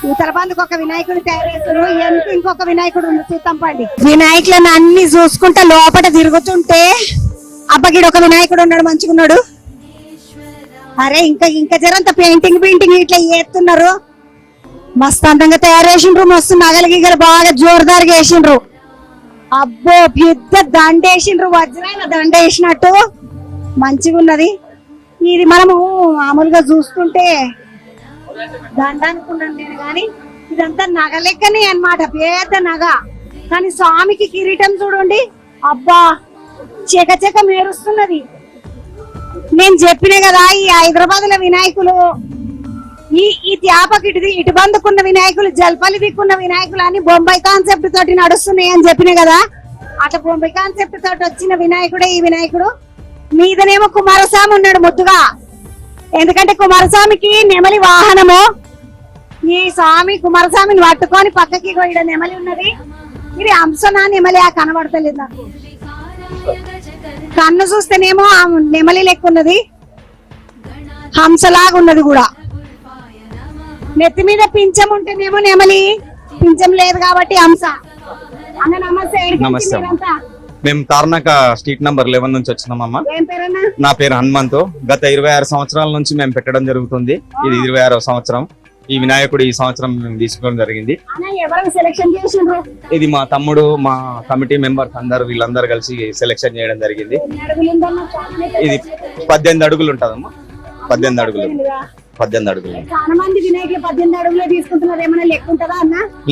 ఈ తలబందుకు ఒక వినాయకుడు తయారు చేస్తారు, ఎంత ఇంకొక వినాయకుడు ఉంది చూద్దాం పండి. వినాయకులను అన్ని చూసుకుంటా లోపల తిరుగుతుంటే అబ్బగిడు ఒక వినాయకుడు ఉన్నాడు, మంచిగా ఉన్నాడు. అరే ఇంకా జరంత పెయింటింగ్ ఇట్లా చేస్తున్నారు. మస్తు అందంగా తయారు చేసిండ్రు, మస్తు నగలు గిగలు బాగా జోరుదారుగా వేసిండ్రు. అబ్బో పెద్ద దండ వేసిండ్రు, వజ్రాల దండ వేసినట్టు మంచిగా ఉన్నది. ఇది మనము మామూలుగా చూస్తుంటే దండ అనుకున్నాను నేను, కానీ ఇదంతా నగ లెక్కనే అన్నమాట, పెద్ద నగ. కానీ స్వామికి కిరీటం చూడండి, అబ్బా చెక మెరుస్తున్నది. నేను చెప్పిన కదా ఈ హైదరాబాద్ లో వినాయకులు ఈ త్యాపకి ఇటు బందుకున్న వినాయకులు, జల్పల్లి దిక్కున్న వినాయకులు అని బొంబాయి కాన్సెప్ట్ తోటి నడుస్తున్నాయి అని చెప్పిన కదా. అట్లా బొంబాయి కాన్సెప్ట్ తోటి వచ్చిన వినాయకుడే ఈ వినాయకుడు. మీదనేమో కుమారస్వామి ఉన్నాడు ముద్దుగా, ఎందుకంటే కుమారస్వామికి నెమలి వాహనము. ఈ స్వామి కుమారస్వామిని పట్టుకొని పక్కకి ఇక్కడ నెమలి ఉన్నది. ఇది హంసనా నెమలి కనబడతలేదు నాకు, కన్ను చూస్తేనేమో నెమలి లెక్క ఉన్నది, హంసలాగా ఉన్నది కూడా. నెత్తి మీద పింఛం ఉంటేనేమో నెమలి, పింఛం లేదు కాబట్టి హంస. అన్న నమస్తే. నమస్తే. మేము తార్నాక స్ట్రీట్ నంబర్ 11 నుంచి వచ్చినామమ్మా. ఏం పేరన్నా? నా పేరు హనుమంతు. గత 26 సంవత్సరాల నుంచి మేము పెట్టడం జరుగుతుంది. ఇది 26వ సంవత్సరం. ఈ వినాయకుడు ఈ సంవత్సరం మేము తీసుకోవడం జరిగింది. ఇది మా తమ్ముడు, మా కమిటీ మెంబర్స్ అందరు వీళ్ళందరూ కలిసి సెలెక్షన్ చేయడం జరిగింది. ఇది 18 అడుగులు ఉంటదమ్మా. 18 అడుగులు.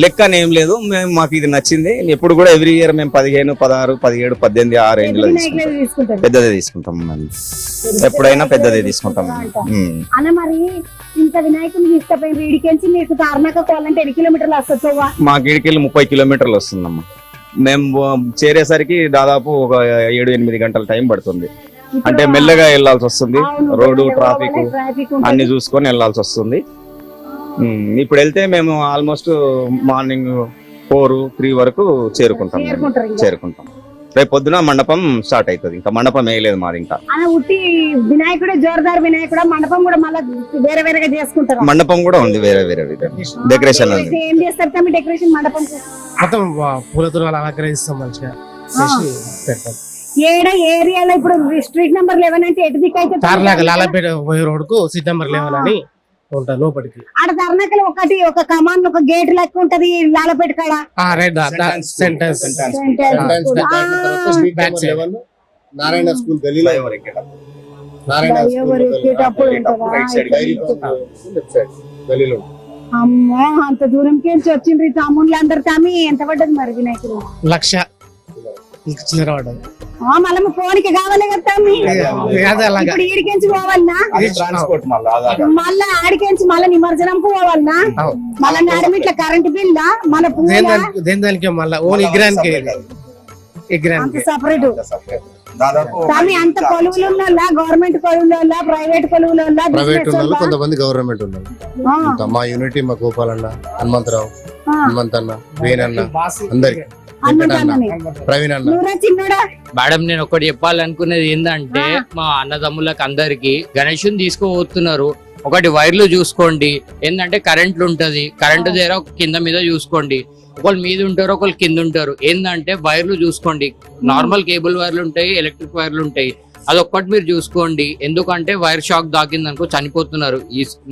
లెక్క ఏం లేదు, మేము మాకు ఇది నచ్చింది. ఎప్పుడు కూడా ఎవ్రీ ఇయర్ మేము 15, 16, 17, 18 ఆ రేంజ్ లో తీసుకుంటాం. పెద్దదే తీసుకుంటాం, ఎప్పుడైనా పెద్దదే తీసుకుంటాం. మాకు ఇడికెళ్ళి 30 కిలోమీటర్లు వస్తుందమ్మా. మేము చేరేసరికి దాదాపు ఒక 7-8 గంటల టైం పడుతుంది. అంటే మెల్లగా వెళ్లాల్సి వస్తుంది, రోడ్డు ట్రాఫిక్ అన్ని చూసుకొని వెళ్లాల్సి వస్తుంది. ఇప్పుడు వెళ్తే మేము ఆల్మోస్ట్ మార్నింగ్ 4-3 వరకు చేరుకుంటాం. రేపు పొద్దున మండపం స్టార్ట్ అవుతుంది. ఇంకా మండపం వేయలేదు మాది. ఇంకా వినాయకుడే జోరుదార్ వినాయకుడు. మండపం కూడా మళ్ళీ వేరేగా చేసుకుంటారు. మండపం కూడా ఉంది, వేరే డెకరేషన్ ఉంది. ఏం చేస్తారు డెకరేషన్? మండపం మొత్తం పూలతో అలంకరిస్తాం మంచిగా. ఏడ ఏరియాలో ఇప్పుడు స్ట్రీట్ నెంబర్ 11 అంటే ఎటు దిక్కు అయితే లాలాపేట రోడ్ కు స్ట్రీట్ నెంబర్ 11 అని ఉంటా లోపలికి. ఆడ ధర్నాకలు ఒక కమాన్ ఒక గేట్ లెక్క ఉంటది లాలాపేట కాడ. నారాయణ స్కూల్ గలీలో అమ్మో అంత దూరంకి వచ్చిండ్రు తమ్ముళ్ళు అందరు. తామి ఎంత పడ్డది మరి వినాయకుడు? 1,00,000 మళ్ళీ ఫోన్కి కావాలి కదా. ఇప్పుడు ఈడికెంచి పోవాలన్నా, మళ్ళా ఆడికెంచి మళ్ళీ నిమజ్జనంకు పోవాలన్నా, మళ్ళీ నడిమిట్ల కరెంట్ బిల్, మళ్ళీ సపరేట్. అంత కొలువులు ఉన్న గవర్నమెంట్ కొలువుల, ప్రైవేట్ కొలువుల, కొంతమంది గవర్నమెంట్ ఉన్నారు. మా యూనిటీ, మా గోపాలన్న, హనుమంతరావు, హనుమంతన్న, వేణన్న, అందరికి మేడం నేను ఒకటి చెప్పాలనుకునేది ఏంటంటే, మా అన్నదమ్ములకు అందరికి గణేషుని తీసుకుపోతున్నారు. ఒకటి వైర్లు చూసుకోండి, ఏంటంటే కరెంట్లు ఉంటది, కరెంటు దగ్గర కింద మీద చూసుకోండి. ఒకళ్ళు మీద ఉంటారు, ఒకళ్ళు కింద ఉంటారు. ఏంటంటే వైర్లు చూసుకోండి, నార్మల్ కేబుల్ వైర్లు ఉంటాయి, ఎలక్ట్రిక్ వైర్లు ఉంటాయి. అదొక్కటి మీరు చూసుకోండి, ఎందుకంటే వైర్ షాక్ దాకింది అనుకో చనిపోతున్నారు.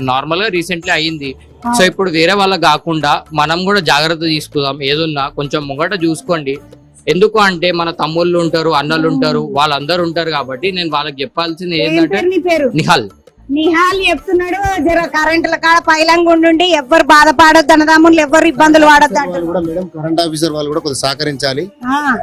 నార్మల్ గా రీసెంట్లీ అయ్యింది. సో ఇప్పుడు వేరే వాళ్ళకి కాకుండా మనం కూడా జాగ్రత్త తీసుకుందాం. ఏదున్నా కొంచెం ముంగట చూసుకోండి. ఎందుకు అంటే మన తమ్ముళ్ళు ఉంటారు, అన్నలు ఉంటారు, వాళ్ళందరూ ఉంటారు. కాబట్టి నేను వాళ్ళకి చెప్పాల్సింది ఏంటంటే, నిహాల్ చెప్తున్నాడు, జర కరెంట్ల కాడ పైలంగా ఉండి ఎవ్వరు బాధపడొద్దు, అన్నదమ్ములు ఎవ్వరు ఇబ్బందులు పడొద్దు అంటారు. కరెంట్ ఆఫీసర్ వాళ్ళు కూడా కొద్దిగా సహకరించాలి.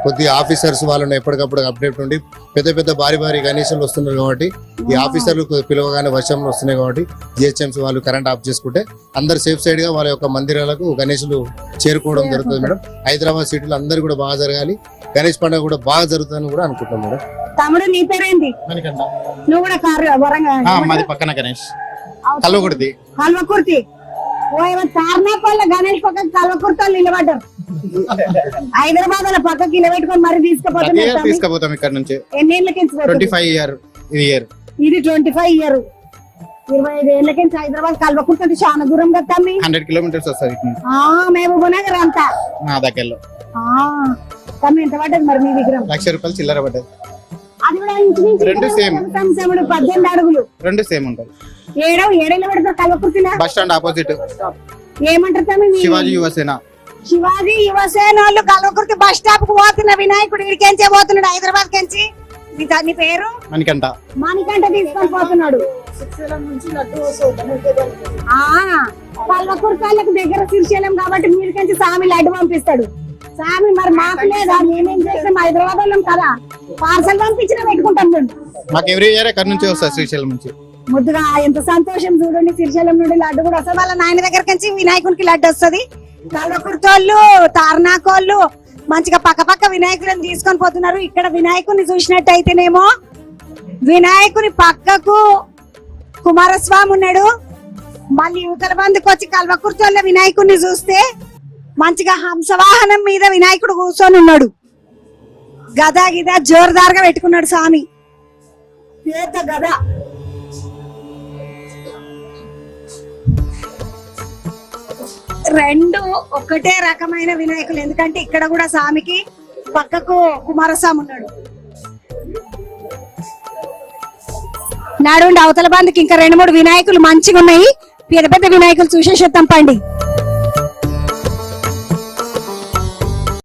కొద్దిగా ఆఫీసర్స్ వాళ్ళని ఎప్పటికప్పుడు అప్డేట్ ఉండి, పెద్ద భారీ గణేషులు వస్తున్నారు కాబట్టి ఈ ఆఫీసర్లు పిలవగానే వర్షంలో వస్తున్నాయి కాబట్టి జిహెచ్ఎంసీ వాళ్ళు కరెంట్ ఆఫ్ చేసుకుంటే అందరు సేఫ్ సైడ్ గా వాళ్ళ యొక్క మందిరాలకు గణేషులు చేరుకోవడం జరుగుతుంది మేడం. హైదరాబాద్ సిటీలో అందరు కూడా బాగా జరగాలి, గణేష్ పండుగ కూడా బాగా జరుగుతుందని కూడా అనుకుంటున్నాం మేడం. తమ్ముడు నీ పేరేంటి? నువ్వు కూడా మాది పక్కన గణేష్ కల్వకుర్తి. తార్నాపల్ల గణేష్ పక్క కల్వకుర్తి నిలబడ్డారు. హైదరాబాద్ లో పక్కకి నిలబెట్టుకొని మరి తీసుకుపోతాం ఇక్కడ నుంచి. ఎన్నేళ్ళకి? 25 ఇయర్. ఇది 25 ఇయర్. 25 ఏళ్ళకి హైదరాబాద్ కల్వకుంటుంది చాలా దూరం కదా తమ్మి. 100 కిలోమీటర్స్ వస్తుంది ఇటు నుంచి. మహబూబ్ నగర్ అంతా నా దగ్గరలో తమ్మి ఎంత పడ్డది మరి మీ విగ్రహం? 1,00,000 రూపాయలు చిల్లర పడ్డది. అది కూడా ఇంచుమించు రెండు same. 18 అడుగులు. రెండు సేమ్ ఉంటుంది. ఏడేళ్ళ పెడతారు కల్వకుర్తిలో. బస్ స్టాండ్ ఆపోజిట్ ఏమంటారు తమ్మి మీ- శివాజీ యువసేన. శివాజీ యువసేన వాళ్ళు కల్వకుర్తి బస్ స్టాప్ కు పోతున్న వినాయకుడు వీడికెంచే పోతున్నాడు హైదరాబాద్ కెంచి. నీ పేరు మనకంట మానికంట తీసుకొని పోతున్నాడు. కల్వకుర్తి వాళ్ళకి దగ్గర శ్రీశైలం కాబట్టి మీరికెంచి స్వామి లడ్డు పంపిస్తాడు. స్వామి మరి మాకు లేదా, మేమేం చేస్తాం హైదరాబాద్ వాళ్ళం కదా, పార్సల్ పంపించినా పెట్టుకుంటాం మేము. మాకు ఎవ్రీ ఇయర్ ఎక్కడి నుంచి వస్తుంది శ్రీశైలం నుంచి. ముద్దుగా ఎంత సంతోషం చూడండి. శ్రీశైలం నుండి లడ్డు కూడా వస్తుంది. వాళ్ళ నాయన దగ్గర నుంచి వినాయకునికి లడ్డు వస్తుంది. కల్వకుర్తోళ్ళు తార్నాకోళ్ళు మంచిగా పక్క వినాయకులను తీసుకొని పోతున్నారు. ఇక్కడ వినాయకుని చూసినట్టయితేనేమో వినాయకుని పక్కకు కుమారస్వామి ఉన్నాడు. మళ్ళీ యువతల బందుకు వచ్చి కల్వకుర్తోళ్ళ వినాయకుడిని చూస్తే మంచిగా హంసవాహనం మీద వినాయకుడు కూర్చొని ఉన్నాడు. గద గిద జోరుదారుగా పెట్టుకున్నాడు స్వామి, పెద్ద గద. రెండు ఒకటే రకమైన వినాయకులు, ఎందుకంటే ఇక్కడ కూడా స్వామికి పక్కకు కుమారస్వామి ఉన్నాడు. నాడు అవతల బందుకి ఇంకా 2-3 వినాయకులు మంచిగా ఉన్నాయి. పెద్ద పెద్ద వినాయకులు చూసేసేద్దాం పండి.